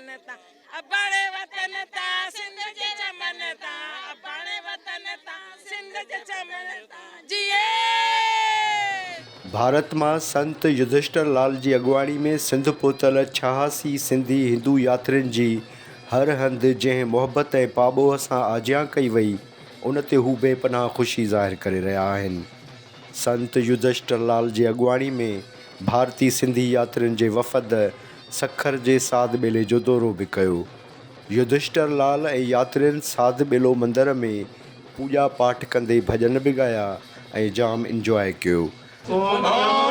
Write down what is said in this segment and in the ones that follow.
वतन ता अबाणे वतन ता सिंध जे चमन ता अबाणे वतन ता सिंध जे चमन ता जिए। भारत में संत युधिष्ठिर लाल की अगवानी में सिंध पहुतल 86 सिंधी हिंदू यात्रियों की हर हंध जैं मोहब्बत ए पाबोह से आजियां कई वई उन ते हू बेपनाह खुशी ज़ाहिर करे रहा आहिनि। संत युधिष्ठिर लाल की अगवानी में भारतीय सिंधी यात्रियों के वफ़द सखर के साध बेले जो दौरो भी कयो। युधिष्ठिर लाल ए यात्रियों साध बेलो मंदिर में पूजा पाठ कंदे भजन भी गाया ए जाम इंजॉय कियो। ओम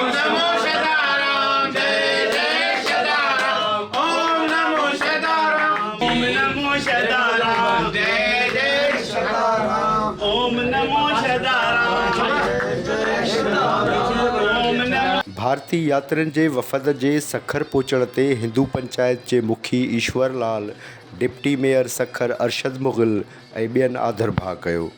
नमो सदाराम जय जय सदाराम ओम नमो सदाराम ओम नमो सदाराम जय जय सदाराम ओम नमो सदाराम जय जय सदाराम ओम नमो। भारतीय यात्रियों के वफ़द के सखर पहुँचण ते हिंदू पंचायत के मुखी ईश्वर लाल, डिप्टी मेयर सखर अरशद मुग़ल ए बेन आदर भा कयो।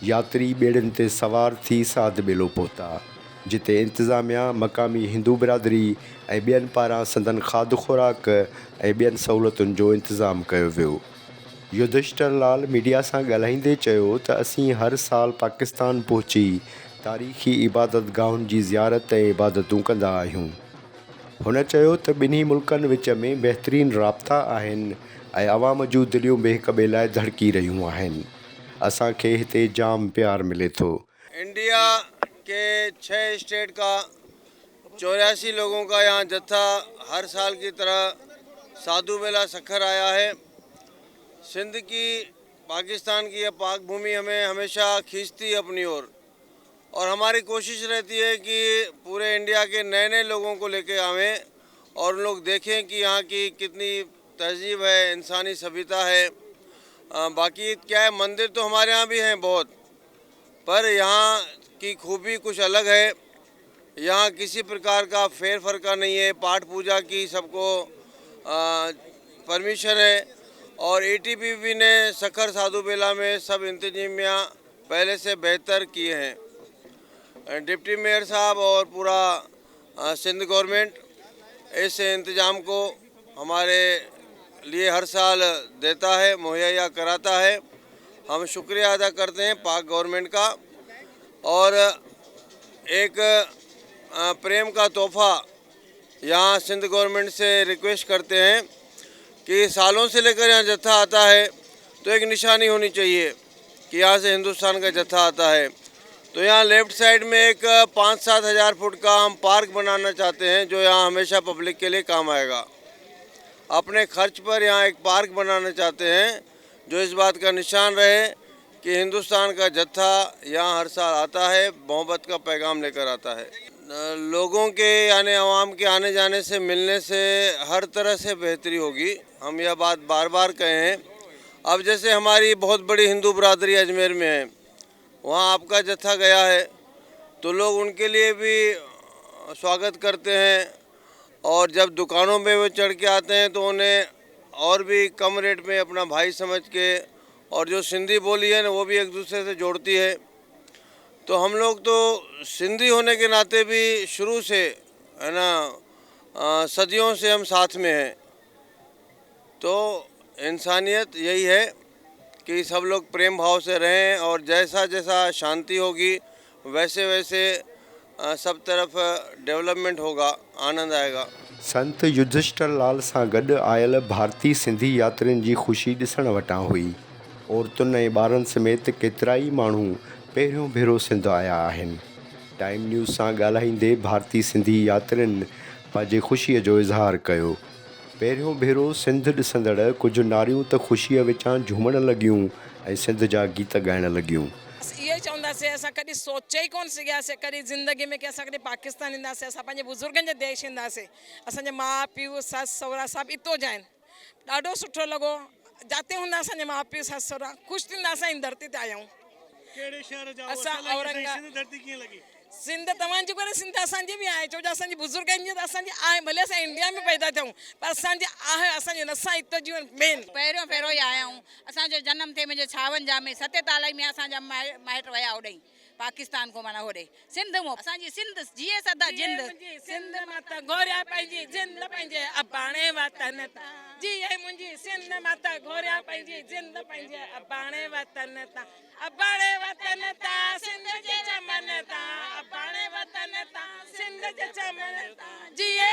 यात्री बेड़न ते सवार थी साध बेलो पहुता जिते इंतजामिया मकामी हिंदू बिरादरी ए बेन पारा संदन खाद खुराक ए बेन सहूलतुन जो इंतजाम कयो वियो। युधिष्ठिर लाल मीडिया से ॻाल्हाईंदे चयो त असीं हर साल पाकिस्तान पहुची तारीख़ी इबादत गाहुन की ज़ियारत ए इबादतूं कंदा आहियूं। हुन चयो त ॿिन्ही मुल्कनि विच में बेहतरीन राब्ता आहिनि ए अवाम जूं दिलियूं ॿिए हिक ॿिए लाइ धड़की रहियूं आहिनि। असां खे हिते जाम प्यार मिले थो। इंडिया के 6 स्टेट का 84 लोगों का यहाँ जत्था हर साल की तरह साधु मेला सखर आया है। सिंध की पाकिस्तान की यह पाक भूमि हमें हमेशा खींचती है अपनी ओर और हमारी कोशिश रहती है कि पूरे इंडिया के नए नए लोगों को लेके आवें और उन लोग देखें कि यहाँ की कितनी तहजीब है, इंसानी सभ्यता है। बाकी क्या है, मंदिर तो हमारे यहाँ भी हैं बहुत, पर यहाँ की खूबी कुछ अलग है। यहाँ किसी प्रकार का फेर फरका नहीं है, पाठ पूजा की सबको परमिशन है और एटीपीबी ने सखर साधु बेला में सब इंतजामिया पहले से बेहतर किए हैं। डिप्टी मेयर साहब और पूरा सिंध गवर्नमेंट इस इंतज़ाम को हमारे लिए हर साल देता है, मुहैया कराता है। हम शुक्रिया अदा करते हैं पाक गवर्नमेंट का और एक प्रेम का तोहफ़ा यहाँ सिंध गवर्नमेंट से रिक्वेस्ट करते हैं कि सालों से लेकर यहाँ जत्था आता है तो एक निशानी होनी चाहिए कि यहाँ से हिंदुस्तान का जत्था आता है। तो यहाँ लेफ़्ट साइड में एक 5-7 हज़ार फुट का हम पार्क बनाना चाहते हैं जो यहाँ हमेशा पब्लिक के लिए काम आएगा। अपने खर्च पर यहाँ एक पार्क बनाना चाहते हैं जो इस बात का निशान रहे कि हिंदुस्तान का जत्था यहाँ हर साल आता है, मोहब्बत का पैगाम लेकर आता है। लोगों के यानी आवाम के आने जाने से, मिलने से हर तरह से बेहतरी होगी। हम यह बात बार बार कहे हैं। अब जैसे हमारी बहुत बड़ी हिंदू बिरादरी अजमेर में है, वहाँ आपका जत्था गया है तो लोग उनके लिए भी स्वागत करते हैं और जब दुकानों में वो चढ़ के आते हैं तो उन्हें और भी कम रेट में अपना भाई समझ के, और जो सिंधी बोली है ना वो भी एक दूसरे से जोड़ती है। तो हम लोग तो सिंधी होने के नाते भी शुरू से है ना सदियों से हम साथ में हैं। तो इंसानियत यही है कि सब लोग प्रेम भाव से रहें और जैसा जैसा शांति होगी वैसे वैसे सब तरफ डेवलपमेंट होगा, आनंद आएगा। संत युधिष्ठिर लाल सां गॾु आयल भारतीय सिंधी यात्रियुनि जी ख़ुशी ॾिसण वटां हुई। औरतुनि ऐं ॿारनि समेत केतिरा ई माण्हू पहिरियों भेरो सिंध आया आहिनि। टाइम न्यूज़ सां ॻाल्हाईंदे भारतीय सिंधी यात्रियुनि पंहिंजे ख़ुशीअ जो इज़हार कयो। पहिरियों भेरो सिंध ॾिसंदड़ कुझु नारियूं त ख़ुशीअ विचां झूमण लॻियूं ऐं सिंध जा गीत ॻाइण लॻियूं। ये चवंदासीं असां कॾहिं सोचे ई कोन सघियासीं कॾहिं ज़िंदगी में कि असां कॾहिं पाकिस्तान ईंदासीं, असां पंहिंजे बुज़ुर्गनि जे देश ईंदासीं। असांजे माउ पीउ ससु सहुरा सभु हितो जा आहिनि। ॾाढो सुठो लॻो। जिते हूंदा असांजे माउ पीउ ससु सहुरा ख़ुशि थींदा असां इन धरती ते आया आहियूं। कहिड़े शहर जा असां औरंगाबाद। धरती कीअं लॻी? सिंध तव्हांजी करे सिंध असांजी बि आहे, छो जो असांजे बुज़ुर्गनि जी त असांजी आहे, भले असां इंडिया में पैदा थियूं पर असांजी आहे, असांजे नसां हिते जीवन मेन। पहिरियों ई आया आहियूं, असांजो जनम थिए मुंहिंजे 56 में, 47 में असांजा माइट विया होॾे पाकिस्तान को, माना होॾे सिंध में। असांजी सिंध जीए सदा जिंद, सिंध माता घोरिया पंहिंजी जिंद पंहिंजे अबाणे वतन तां, जीए मुंहिंजी सिंध माता घोरिया पंहिंजी जिंद पंहिंजे अबाणे वतन तां, अबाणे वतन तां सिंध जे चमन तां, अबाणे वतन तां सिंध जे चमन तां, जीए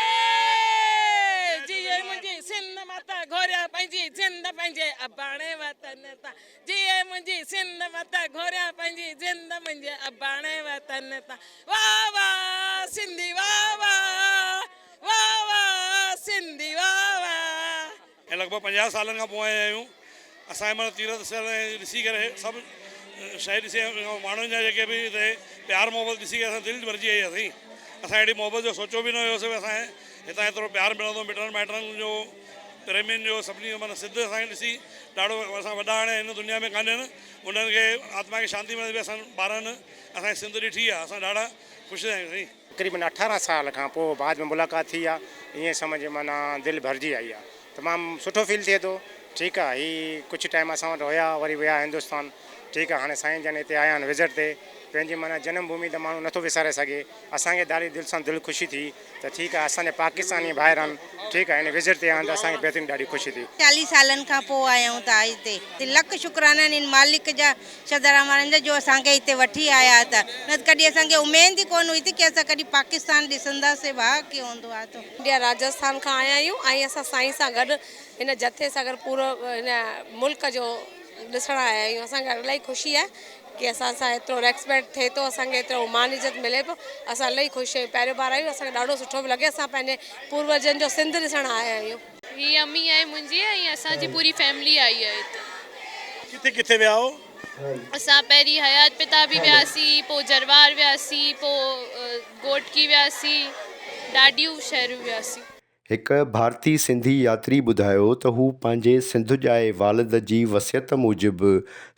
जीए मुंहिंजी सिंध माता घोरिया पंहिंजी जिंद पंहिंजे अबाणे वतन तां, जीए मुंहिंजी सिंध माता घोरिया पंहिंजी जिंद मुंहिंजे अबाणे वतन तां। वाह वाह सिंधी वाह वाह, वाह वाह सिंधी वाह वाह। ऐं लॻभॻि 50 सालनि खां पोइ आया आहियूं। असांजे मन तीरथ स्थल ॾिसी करे सभु शइ ॾिसी माण्हुनि जा जेके बि हिते प्यार मोहबत ॾिसी करे असां दिलि भरिजी वई अथई। असां हेॾी मोहबत जो सोचो बि न हुयोसीं असांजे हितां एतिरो प्यारु मिलंदो, मिटनि माइटनि जो, प्रेमियुनि जो, सभिनी जो। माना सिद्ध असांखे ॾिसी ॾाढो असां वॾा हाणे हिन दुनिया में कान्हे, उन्हनि खे आत्मा खे शांति मिलंदी। असां ॿारनि असांजी सिंध ॾिठी आहे, असां ॾाढा ख़ुशि आहियूं साईं। तक़रीबन 18 साल खां पोइ बाद में मुलाक़ात थी आहे, ईअं सम्झ माना दिलि भरिजी आई आहे। तमामु सुठो फील थिए थो। ठीकु आहे, हीअ कुझु टाइम असां वटि हुया, वरी विया हिंदुस्तान। ठीकु आहे, हाणे साईं जन हिते आया आहिनि विज़िट ते। पंहिंजी माना जनम भूमि त माण्हू नथो विसारे सघे। असांखे ॾाढी दिलि सां दिलि ख़ुशी थी त ठीकु आहे, असांजे पाकिस्तानी भाइर आहिनि, ठीकु आहे, हिन विज़िट ते आया आहिनि त असांखे बहितरीनु ॾाढी ख़ुशी थी। 40 सालनि खां पोइ आया आहियूं त हिते लख शुक्राना आहिनि मालिक जा, शदरामारनि जा, जो असांखे हिते वठी आया त, न त कॾहिं असांखे उमेद ई कोन हुई की असां कॾहिं पाकिस्तान ॾिसंदासीं। भाउ कीअं हूंदो आहे त इंडिया राजस्थान खां आया आहियूं ऐं असां साईं सां गॾु हिन जथे सां गॾु पूरो हिन मुल्क जो ॾिसणु आया आहियूं। असांखे इलाही ख़ुशी आहे कि असां सां एतिरो रेस्पेक्ट थिए थो, असांखे एतिरो मान इज़त मिले पियो। असां इलाही ख़ुशि आहियूं, पहिरियों बार आहियूं, असांखे ॾाढो सुठो बि लॻे। असां पंहिंजे पूर्वजनि जो सिंध ॾिसणु आया आहियूं। हीअ अम्मी आहे मुंहिंजी ऐं असांजी पूरी फैमिली आई आहे हिते। किथे किथे विया हो? असां पहिरीं हयात पिता बि वियासीं, पोइ जरवार वियासीं, पोइ गोटकी वियासीं, ॾाढियूं शहरूं वियासीं। हिकु भारतीय सिंधी यात्री ॿुधायो त हू पंहिंजे सिंध जाए वालिद जी वसियत मूजिबि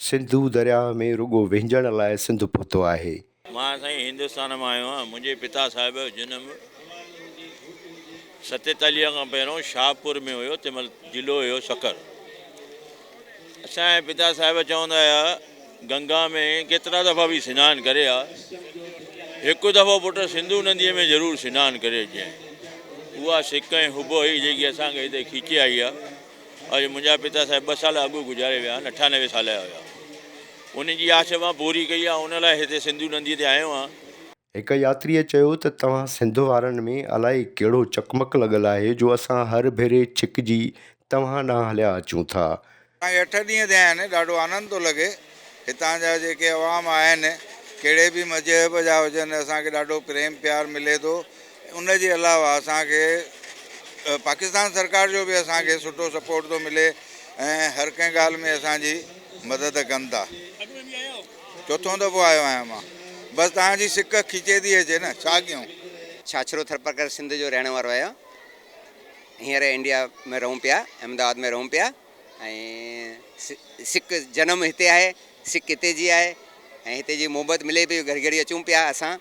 सिंधू दरिया में रुॻो विञण लाइ सिंध पहुतो आहे। मां साईं हिंदुस्तान मां आयो आहियां। मुंहिंजे पिता साहिब जो जनम 47 खां पहिरियों शाहपुर में हुयो, तंहिं महिल ज़िलो हुयो सकर। असांजे पिता साहिब चवंदा हुआ गंगा में केतिरा दफ़ा बि सनानु करे आहे, हिकु दफ़ो पुटु सिंधू नदीअ में ज़रूरु सनानु करे अचे। उहा सिक ऐं हुब हुई जेकी असांखे हिते खीचे आई आहे। अॼु मुंहिंजा पिता साहिब 2 साल अॻु गुज़ारे विया, 98 साल जा हुया। उन जी आश मां पूरी कई आहे, उन लाइ हिते सिंधू नदीअ ते आयो आहियां। हिकु यात्रीअ चयो त तव्हां सिंध वारनि में अलाए कहिड़ो चकमक लॻल आहे जो असां हर भेरे छिकिजी तव्हां ॾांहुं हलिया अचूं था। असांखे 8 ॾींहं थिया आहिनि, ॾाढो आनंद थो लॻे। हितां जा जेके अवाम आहिनि, कहिड़े बि मज़हब जा हुजनि, असांखे ॾाढो प्रेम प्यार मिले थो। उनजे अलावा असांखे पाकिस्तान सरकार जो बि असांखे सुठो सपोर्ट थो मिले ऐं हर कंहिं ॻाल्हि में असांजी मदद कनि था। 4थों दफ़ो आयो आहियां मां। बसि तव्हांजी सिक खीचे थी अचे न, छा कयूं। छाछरो थरपरकर सिंध जो रहण वारो आहियां। हींअर इंडिया में रहूं पिया, अहमदाबाद में रहूं पिया। ऐं सिक जनम हिते आहे, सिक हिते जी आहे ऐं हिते जी मोहबत मिले पई। घड़ी घड़ी अचूं पिया असां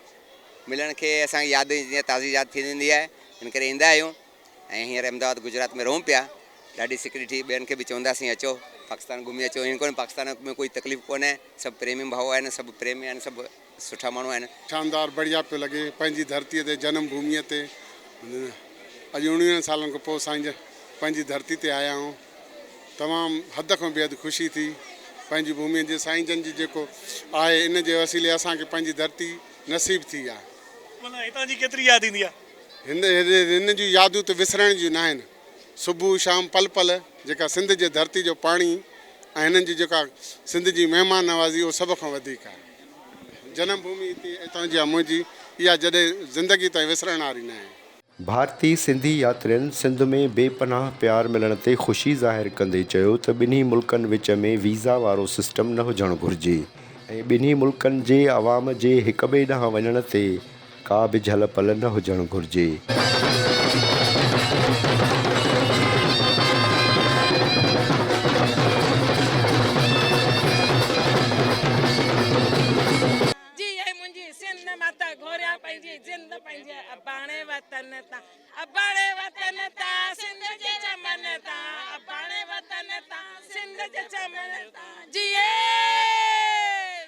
मिलण खे, असांखे यादि जीअं ताज़ी यादि थी वेंदी आहे, हिन करे ईंदा आहियूं। ऐं हींअर अहमदाबाद गुजरात में रहूं पिया। ॾाढी सिक ॾिठी, ॿियनि खे बि चवंदासीं अचो पाकिस्तान घुमी अचो। इन कोन्हे पाकिस्तान में कोई तकलीफ़ कोन्हे, सभु प्रेमी भाउ आहिनि, सभु प्रेमी आहिनि, सभु सुठा माण्हू आहिनि। शानदार बढ़िया पियो लॻे पंहिंजी धरतीअ ते, जनम भूमीअ ते। अॼु 19 सालनि खां पोइ साईं पंहिंजी धरती ते आया आहियूं। तमामु हद खां बेहदि ख़ुशी थी। पंहिंजी भूमि जे साईं जन जी जेको आहे, इन जे वसीले असांखे पंहिंजी धरती नसीब थी आहे। हितां जी केतिरी यादि ईंदी आहे? हिन जूं यादूं त विसरण जूं न आहिनि। सुबुह शाम पल पल जेका सिंध जे धरती जो पाणी ऐं हिननि जी जेका सिंध जी महिमान नवाज़ी, उहो सभ खां वधीक आहे। जनम भूमि हितां जी आहे मुंहिंजी, इहा जॾहिं ज़िंदगी ताईं विसरण वारी न आहे। भारतीय सिंधी यात्रियुनि सिंध में बेपनाह प्यार मिलण ते ख़ुशी ज़ाहिर कंदे चयो त ॿिन्ही मुल्कनि विच में वीज़ा वारो सिस्टम न हुजणु घुरिजे ऐं ॿिन्ही मुल्कनि जे अवाम जे हिक ॿिए ॾांहुं वञण ते का बि झल पल न हुजणु घुरिजे। जी ऐं मुंहिंजी सिंध जिन माता घोरिया पंहिंजी जिंद पंहिंजे अबाणे वतन ता सिंध